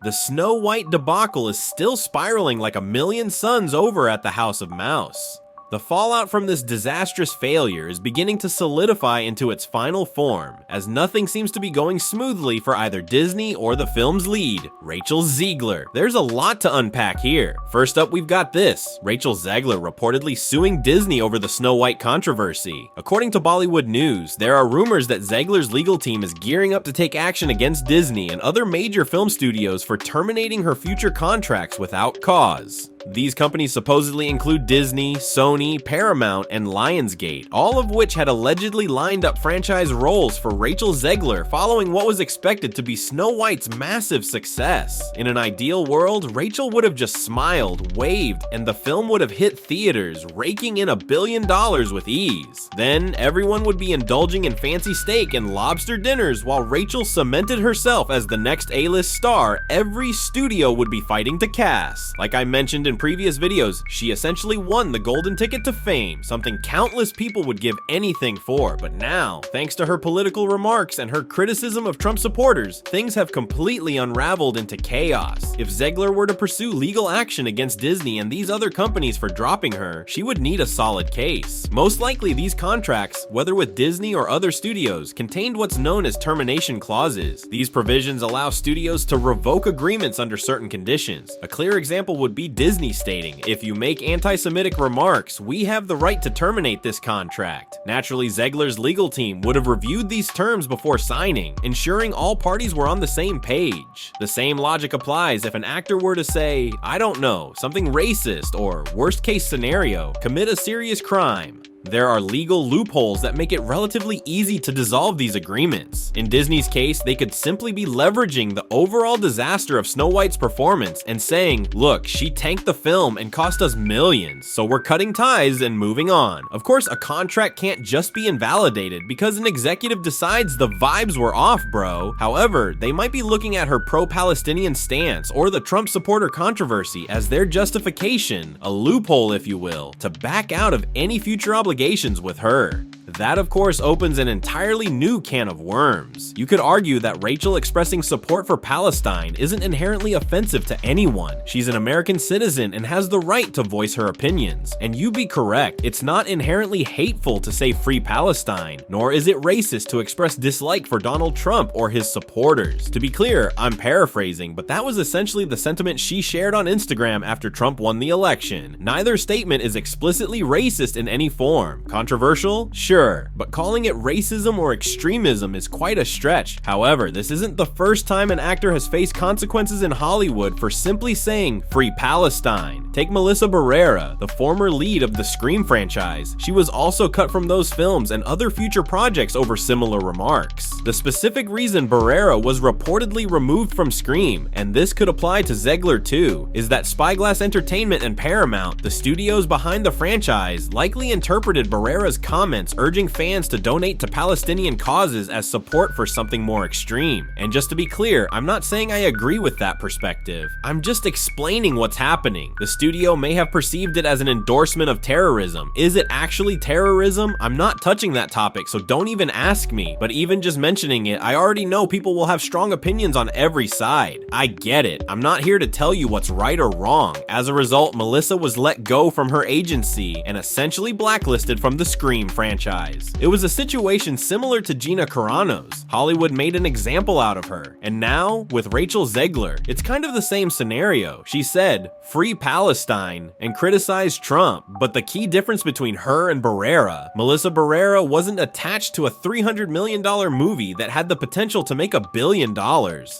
The Snow White debacle is still spiraling like a million suns over at the House of Mouse. The fallout from this disastrous failure is beginning to solidify into its final form, as nothing seems to be going smoothly for either Disney or the film's lead, Rachel Zegler. There's a lot to unpack here. First up, we've got this: Rachel Zegler reportedly suing Disney over the Snow White controversy. According to Bollywood News, there are rumors that Zegler's legal team is gearing up to take action against Disney and other major film studios for terminating her future contracts without cause. These companies supposedly include Disney, Sony, Paramount, and Lionsgate, all of which had allegedly lined up franchise roles for Rachel Zegler following what was expected to be Snow White's massive success. In an ideal world, Rachel would have just smiled, waved, and the film would have hit theaters, raking in $1 billion with ease. Then, everyone would be indulging in fancy steak and lobster dinners while Rachel cemented herself as the next A-list star every studio would be fighting to cast. Like I mentioned in previous videos, she essentially won the golden ticket to fame, something countless people would give anything for. But now, thanks to her political remarks and her criticism of Trump supporters, things have completely unraveled into chaos. If Zegler were to pursue legal action against Disney and these other companies for dropping her, she would need a solid case. Most likely, these contracts, whether with Disney or other studios, contained what's known as termination clauses. These provisions allow studios to revoke agreements under certain conditions. A clear example would be Disney stating, "If you make anti-Semitic remarks, we have the right to terminate this contract." Naturally, Zegler's legal team would have reviewed these terms before signing, ensuring all parties were on the same page. The same logic applies if an actor were to say, I don't know, something racist, or worst case scenario, commit a serious crime. There are legal loopholes that make it relatively easy to dissolve these agreements. In Disney's case, they could simply be leveraging the overall disaster of Snow White's performance and saying, look, she tanked the film and cost us millions, so we're cutting ties and moving on. Of course, a contract can't just be invalidated because an executive decides the vibes were off, bro. However, they might be looking at her pro-Palestinian stance or the Trump supporter controversy as their justification, a loophole if you will, to back out of any future obligations with her. That, of course, opens an entirely new can of worms. You could argue that Rachel expressing support for Palestine isn't inherently offensive to anyone. She's an American citizen and has the right to voice her opinions. And you'd be correct, it's not inherently hateful to say free Palestine, nor is it racist to express dislike for Donald Trump or his supporters. To be clear, I'm paraphrasing, but that was essentially the sentiment she shared on Instagram after Trump won the election. Neither statement is explicitly racist in any form. Controversial? Sure. But calling it racism or extremism is quite a stretch. However, this isn't the first time an actor has faced consequences in Hollywood for simply saying free Palestine. Take Melissa Barrera, the former lead of the Scream franchise. She was also cut from those films and other future projects over similar remarks. The specific reason Barrera was reportedly removed from Scream, and this could apply to Zegler too, is that Spyglass Entertainment and Paramount, the studios behind the franchise, likely interpreted Barrera's comments urging fans to donate to Palestinian causes as support for something more extreme. And just to be clear, I'm not saying I agree with that perspective. I'm just explaining what's happening. The studio may have perceived it as an endorsement of terrorism. Is it actually terrorism? I'm not touching that topic, so don't even ask me. But even just mentioning it, I already know people will have strong opinions on every side. I get it. I'm not here to tell you what's right or wrong. As a result, Melissa was let go from her agency and essentially blacklisted from the Scream franchise. It was a situation similar to Gina Carano's. Hollywood made an example out of her. And now, with Rachel Zegler, it's kind of the same scenario. She said, free Palestine, and criticized Trump. But the key difference between her and Barrera, Melissa Barrera wasn't attached to a $300 million movie that had the potential to make $1 billion,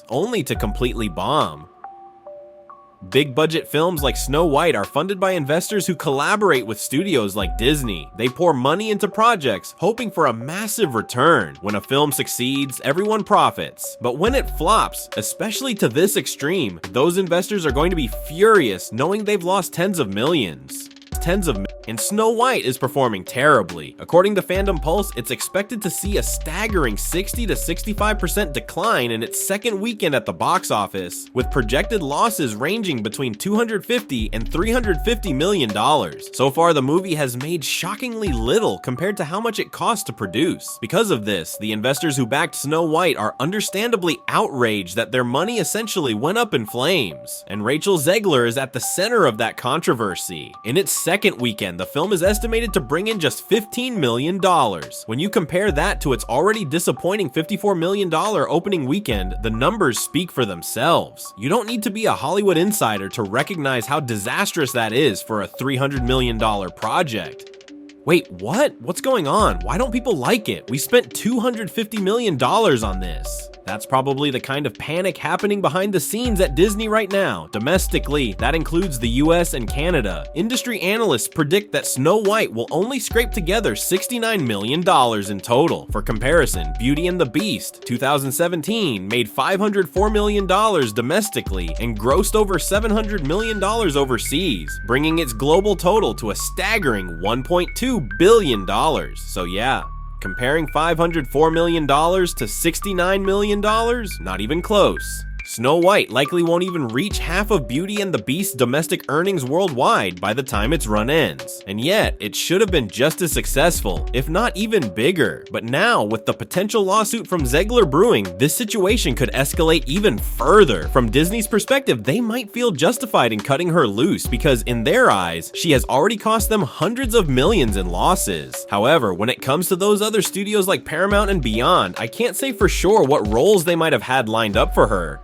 only to completely bomb. Big budget films like Snow White are funded by investors who collaborate with studios like Disney. They pour money into projects, hoping for a massive return. When a film succeeds, everyone profits. But when it flops, especially to this extreme, those investors are going to be furious knowing they've lost tens of millions. And Snow White is performing terribly. According to Fandom Pulse, it's expected to see a staggering 60 to 65% decline in its second weekend at the box office, with projected losses ranging between $250 and $350 million. So far, the movie has made shockingly little compared to how much it cost to produce. Because of this, the investors who backed Snow White are understandably outraged that their money essentially went up in flames. And Rachel Zegler is at the center of that controversy. In its second weekend, the film is estimated to bring in just $15 million. When you compare that to its already disappointing $54 million opening weekend, the numbers speak for themselves. You don't need to be a Hollywood insider to recognize how disastrous that is for a $300 million project. Wait, what? What's going on? Why don't people like it? We spent $250 million on this. That's probably the kind of panic happening behind the scenes at Disney right now. Domestically, that includes the US and Canada. Industry analysts predict that Snow White will only scrape together $69 million in total. For comparison, Beauty and the Beast, 2017, made $504 million domestically and grossed over $700 million overseas, bringing its global total to a staggering $1.2 billion. So yeah, comparing $504 million to $69 million? Not even close. Snow White likely won't even reach half of Beauty and the Beast's domestic earnings worldwide by the time its run ends. And yet, it should have been just as successful, if not even bigger. But now, with the potential lawsuit from Zegler brewing, this situation could escalate even further. From Disney's perspective, they might feel justified in cutting her loose because, in their eyes, she has already cost them hundreds of millions in losses. However, when it comes to those other studios like Paramount and beyond, I can't say for sure what roles they might have had lined up for her.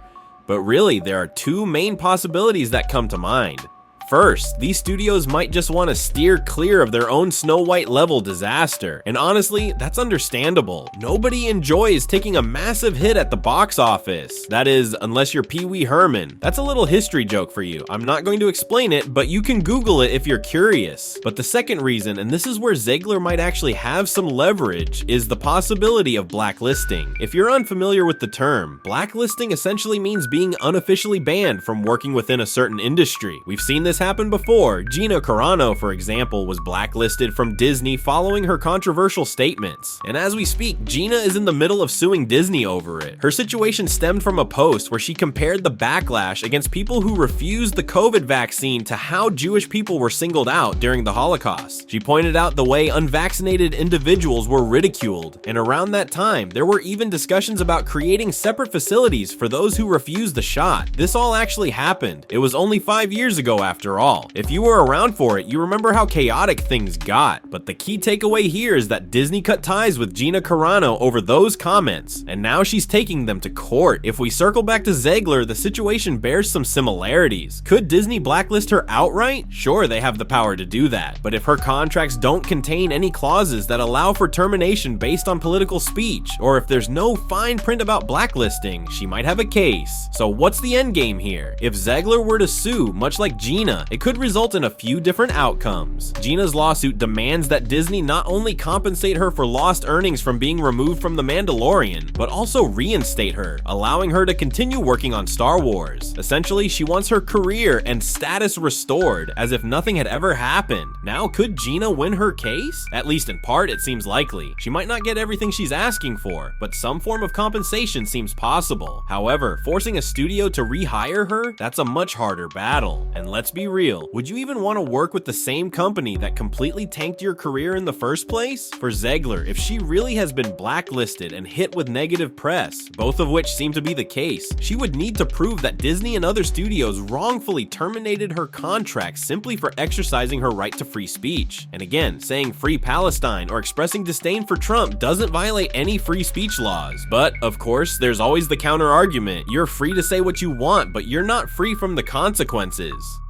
But really, there are two main possibilities that come to mind. First, these studios might just want to steer clear of their own Snow White level disaster, and honestly, that's understandable. Nobody enjoys taking a massive hit at the box office. That is, unless you're Pee Wee Herman. That's a little history joke for you. I'm not going to explain it, but you can Google it if you're curious. But the second reason, and this is where Zegler might actually have some leverage, is the possibility of blacklisting. If you're unfamiliar with the term, blacklisting essentially means being unofficially banned from working within a certain industry. We've seen this happened before. Gina Carano, for example, was blacklisted from Disney following her controversial statements. And as we speak, Gina is in the middle of suing Disney over it. Her situation stemmed from a post where she compared the backlash against people who refused the COVID vaccine to how Jewish people were singled out during the Holocaust. She pointed out the way unvaccinated individuals were ridiculed, and around that time, there were even discussions about creating separate facilities for those who refused the shot. This all actually happened. It was only 5 years ago after all. If you were around for it, you remember how chaotic things got. But the key takeaway here is that Disney cut ties with Gina Carano over those comments, and now she's taking them to court. If we circle back to Zegler, the situation bears some similarities. Could Disney blacklist her outright? Sure, they have the power to do that. But if her contracts don't contain any clauses that allow for termination based on political speech, or if there's no fine print about blacklisting, she might have a case. So what's the end game here? If Zegler were to sue, much like Gina, it could result in a few different outcomes. Gina's lawsuit demands that Disney not only compensate her for lost earnings from being removed from The Mandalorian, but also reinstate her, allowing her to continue working on Star Wars. Essentially, she wants her career and status restored, as if nothing had ever happened. Now, could Gina win her case? At least in part, it seems likely. She might not get everything she's asking for, but some form of compensation seems possible. However, forcing a studio to rehire her, that's a much harder battle. And let's be real, would you even want to work with the same company that completely tanked your career in the first place? For Zegler, if she really has been blacklisted and hit with negative press, both of which seem to be the case, she would need to prove that Disney and other studios wrongfully terminated her contract simply for exercising her right to free speech. And again, saying free Palestine or expressing disdain for Trump doesn't violate any free speech laws. But, of course, there's always the counter argument. You're free to say what you want, but you're not free from the consequences.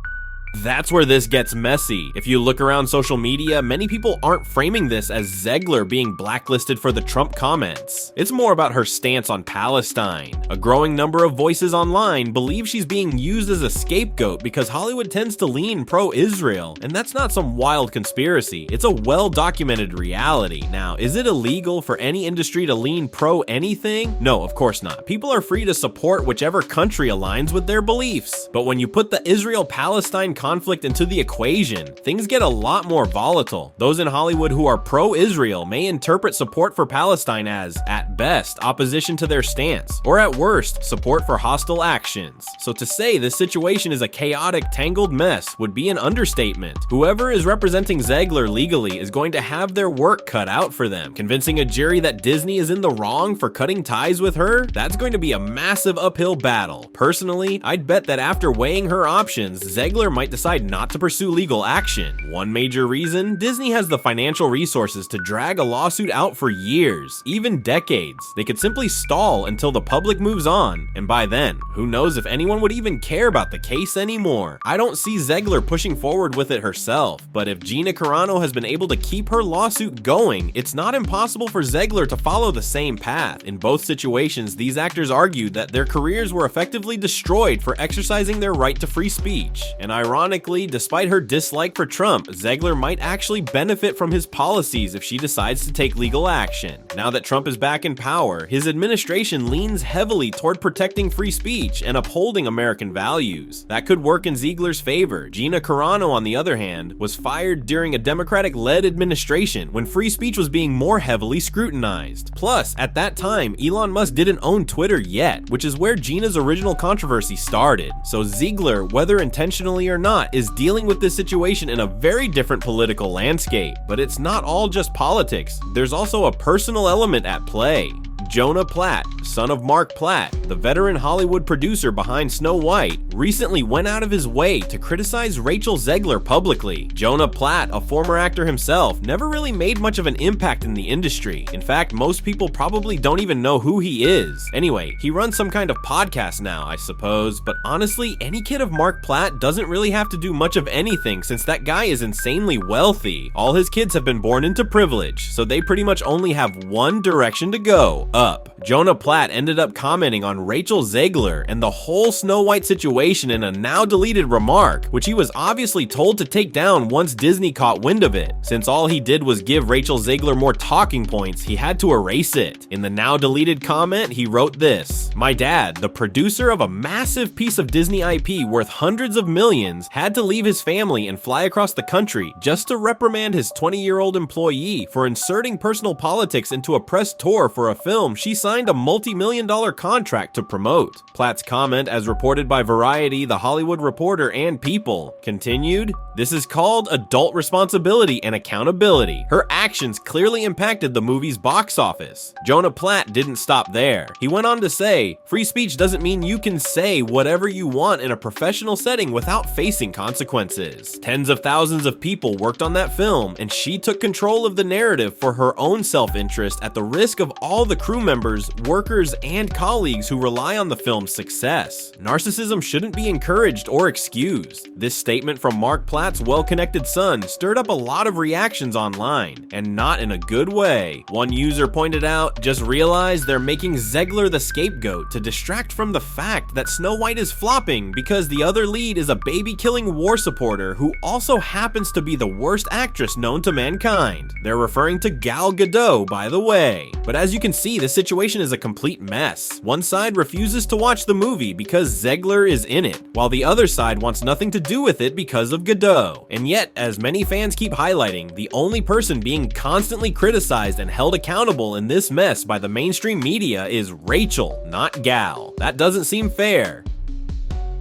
That's where this gets messy. If you look around social media, many people aren't framing this as Zegler being blacklisted for the Trump comments. It's more about her stance on Palestine. A growing number of voices online believe she's being used as a scapegoat because Hollywood tends to lean pro-Israel, and that's not some wild conspiracy. It's a well-documented reality. Now, is it illegal for any industry to lean pro-anything? No, of course not. People are free to support whichever country aligns with their beliefs. But when you put the Israel-Palestine conflict into the equation, things get a lot more volatile. Those in Hollywood who are pro-Israel may interpret support for Palestine as, at best, opposition to their stance, or at worst, support for hostile actions. So to say this situation is a chaotic, tangled mess would be an understatement. Whoever is representing Zegler legally is going to have their work cut out for them. Convincing a jury that Disney is in the wrong for cutting ties with her? That's going to be a massive uphill battle. Personally, I'd bet that after weighing her options, Zegler might decide not to pursue legal action. One major reason, Disney has the financial resources to drag a lawsuit out for years, even decades. They could simply stall until the public moves on, and by then, who knows if anyone would even care about the case anymore. I don't see Zegler pushing forward with it herself, but if Gina Carano has been able to keep her lawsuit going, it's not impossible for Zegler to follow the same path. In both situations, these actors argued that their careers were effectively destroyed for exercising their right to free speech. And ironically, despite her dislike for Trump, Zegler might actually benefit from his policies if she decides to take legal action. Now that Trump is back in power, his administration leans heavily toward protecting free speech and upholding American values. That could work in Zegler's favor. Gina Carano, on the other hand, was fired during a Democratic-led administration when free speech was being more heavily scrutinized. Plus, at that time, Elon Musk didn't own Twitter yet, which is where Gina's original controversy started. So Zegler, whether intentionally or not, is dealing with this situation in a very different political landscape. But it's not all just politics. There's also a personal element at play. Jonah Platt, son of Mark Platt, the veteran Hollywood producer behind Snow White, recently went out of his way to criticize Rachel Zegler publicly. Jonah Platt, a former actor himself, never really made much of an impact in the industry. In fact, most people probably don't even know who he is. Anyway, he runs some kind of podcast now, I suppose, but honestly, any kid of Mark Platt doesn't really have to do much of anything since that guy is insanely wealthy. All his kids have been born into privilege, so they pretty much only have one direction to go: up. Jonah Platt ended up commenting on Rachel Zegler and the whole Snow White situation in a now deleted remark, which he was obviously told to take down once Disney caught wind of it. Since all he did was give Rachel Zegler more talking points, he had to erase it. In the now deleted comment, he wrote this: "My dad, the producer of a massive piece of Disney IP worth hundreds of millions, had to leave his family and fly across the country just to reprimand his 20-year-old employee for inserting personal politics into a press tour for a film she signed a multi-million-dollar contract to promote." Platt's comment, as reported by Variety, The Hollywood Reporter, and People, continued, "This is called adult responsibility and accountability. Her actions clearly impacted the movie's box office." Jonah Platt didn't stop there. He went on to say, "Free speech doesn't mean you can say whatever you want in a professional setting without facing consequences. Tens of thousands of people worked on that film, and she took control of the narrative for her own self-interest at the risk of all the crew members, workers, and colleagues who rely on the film's success. Narcissism shouldn't be encouraged or excused." This statement from Mark Platt's well-connected son stirred up a lot of reactions online, and not in a good way. One user pointed out, "Just realize they're making Zegler the scapegoat to distract from the fact that Snow White is flopping because the other lead is a baby-killing war supporter who also happens to be the worst actress known to mankind." They're referring to Gal Gadot, by the way. But as you can see, the situation is a complete mess. One side refuses to watch the movie because Zegler is in it, while the other side wants nothing to do with it because of Gadot. And yet, as many fans keep highlighting, the only person being constantly criticized and held accountable in this mess by the mainstream media is Rachel, not Gal. That doesn't seem fair.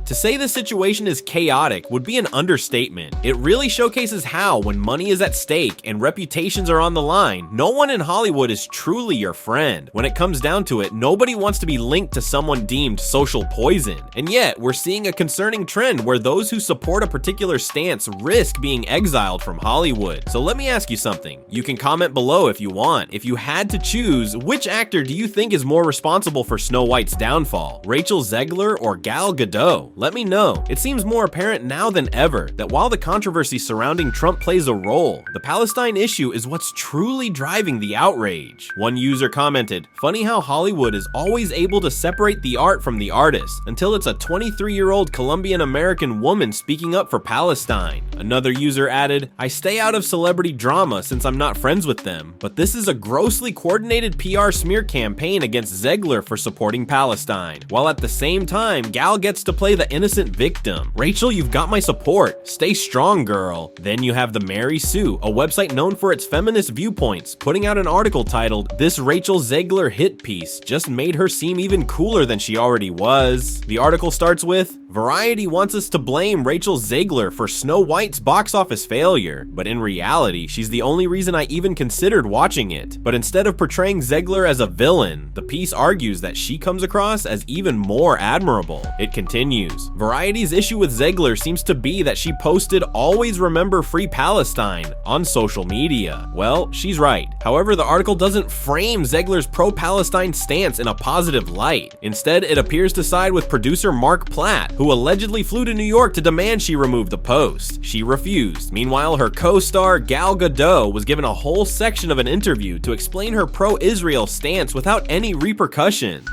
To say the situation is chaotic would be an understatement. It really showcases how, when money is at stake and reputations are on the line, no one in Hollywood is truly your friend. When it comes down to it, nobody wants to be linked to someone deemed social poison. And yet, we're seeing a concerning trend where those who support a particular stance risk being exiled from Hollywood. So let me ask you something. You can comment below if you want. If you had to choose, which actor do you think is more responsible for Snow White's downfall? Rachel Zegler or Gal Gadot? Let me know. It seems more apparent now than ever that while the controversy surrounding Trump plays a role, the Palestine issue is what's truly driving the outrage. One user commented, "Funny how Hollywood is always able to separate the art from the artist until it's a 23-year-old Colombian American woman speaking up for Palestine." Another user added, "I stay out of celebrity drama since I'm not friends with them, but this is a grossly coordinated PR smear campaign against Zegler for supporting Palestine, while at the same time, Gal gets to play the the innocent victim. Rachel, you've got my support. Stay strong, girl. Then you have the Mary Sue, a website known for its feminist viewpoints, putting out an article titled, "This Rachel Zegler hit piece just made her seem even cooler than she already was." The article starts with, "Variety wants us to blame Rachel Zegler for Snow White's box office failure, but in reality, she's the only reason I even considered watching it. But instead of portraying Zegler as a villain, the piece argues that she comes across as even more admirable." It continues, "Variety's issue with Zegler seems to be that she posted 'Always remember Free Palestine' on social media." Well, she's right. However, the article doesn't frame Zegler's pro-Palestine stance in a positive light. Instead, it appears to side with producer Mark Platt, who allegedly flew to New York to demand she remove the post. She refused. Meanwhile, her co-star Gal Gadot was given a whole section of an interview to explain her pro-Israel stance without any repercussions.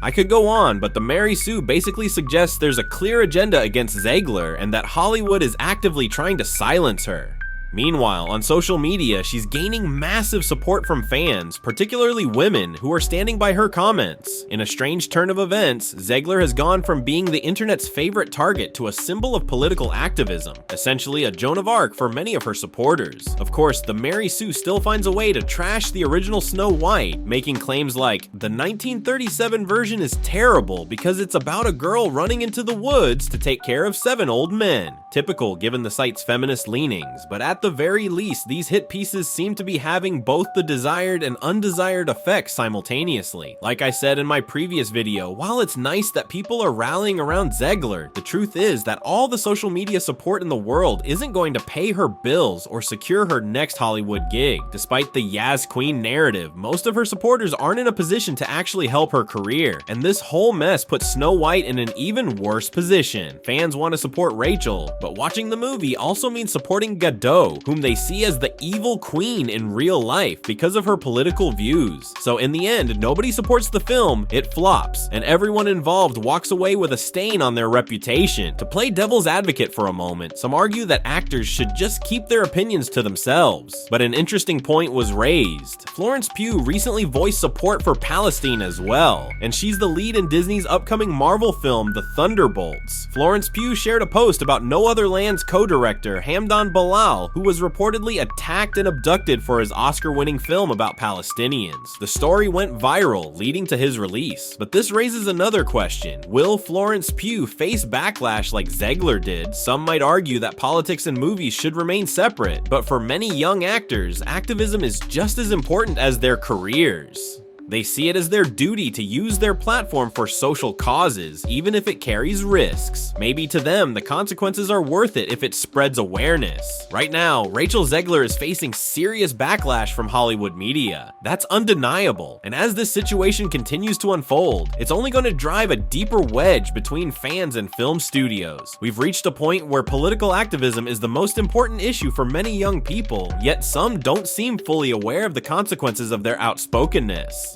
I could go on, but the Mary Sue basically suggests there's a clear agenda against Zegler and that Hollywood is actively trying to silence her. Meanwhile, on social media, she's gaining massive support from fans, particularly women, who are standing by her comments. In a strange turn of events, Zegler has gone from being the internet's favorite target to a symbol of political activism, essentially a Joan of Arc for many of her supporters. Of course, the Mary Sue still finds a way to trash the original Snow White, making claims like, "The 1937 version is terrible because it's about a girl running into the woods to take care of 7 old men." Typical given the site's feminist leanings, but at the very least, these hit pieces seem to be having both the desired and undesired effects simultaneously. Like I said in my previous video, while it's nice that people are rallying around Zegler, the truth is that all the social media support in the world isn't going to pay her bills or secure her next Hollywood gig. Despite the Yaz Queen narrative, most of her supporters aren't in a position to actually help her career, and this whole mess puts Snow White in an even worse position. Fans want to support Rachel, but watching the movie also means supporting Gadot, whom they see as the evil queen in real life because of her political views. So in the end, nobody supports the film, it flops, and everyone involved walks away with a stain on their reputation. To play devil's advocate for a moment, some argue that actors should just keep their opinions to themselves. But an interesting point was raised. Florence Pugh recently voiced support for Palestine as well, and she's the lead in Disney's upcoming Marvel film, The Thunderbolts. Florence Pugh shared a post about No Other Land's co-director, Hamdan Bilal, who was reportedly attacked and abducted for his Oscar-winning film about Palestinians. The story went viral, leading to his release. But this raises another question. Will Florence Pugh face backlash like Zegler did? Some might argue that politics and movies should remain separate, but for many young actors, activism is just as important as their careers. They see it as their duty to use their platform for social causes, even if it carries risks. Maybe to them, the consequences are worth it if it spreads awareness. Right now, Rachel Zegler is facing serious backlash from Hollywood media. That's undeniable, and as this situation continues to unfold, it's only going to drive a deeper wedge between fans and film studios. We've reached a point where political activism is the most important issue for many young people, yet some don't seem fully aware of the consequences of their outspokenness.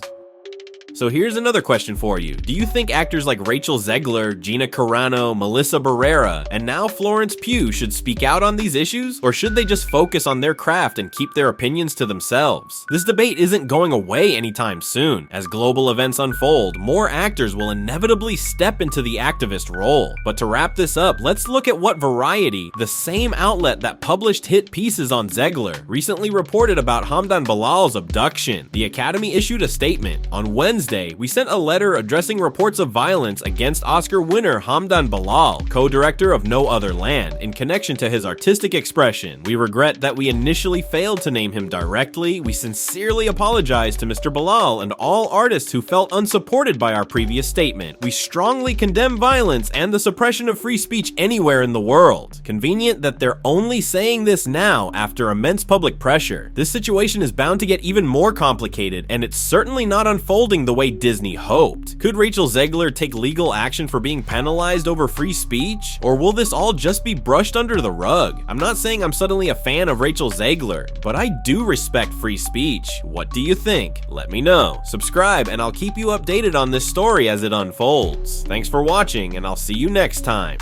So here's another question for you. Do you think actors like Rachel Zegler, Gina Carano, Melissa Barrera, and now Florence Pugh should speak out on these issues? Or should they just focus on their craft and keep their opinions to themselves? This debate isn't going away anytime soon. As global events unfold, more actors will inevitably step into the activist role. But to wrap this up, let's look at what Variety, the same outlet that published hit pieces on Zegler, recently reported about Hamdan Bilal's abduction. The Academy issued a statement. On Wednesday, we sent a letter addressing reports of violence against Oscar winner Hamdan Bilal, co-director of No Other Land, in connection to his artistic expression. We regret that we initially failed to name him directly. We sincerely apologize to Mr. Bilal and all artists who felt unsupported by our previous statement. We strongly condemn violence and the suppression of free speech anywhere in the world. Convenient that they're only saying this now after immense public pressure. This situation is bound to get even more complicated, and it's certainly not unfolding the way Disney hoped. Could Rachel Zegler take legal action for being penalized over free speech? Or will this all just be brushed under the rug? I'm not saying I'm suddenly a fan of Rachel Zegler, but I do respect free speech. What do you think? Let me know. Subscribe and I'll keep you updated on this story as it unfolds. Thanks for watching, and I'll see you next time.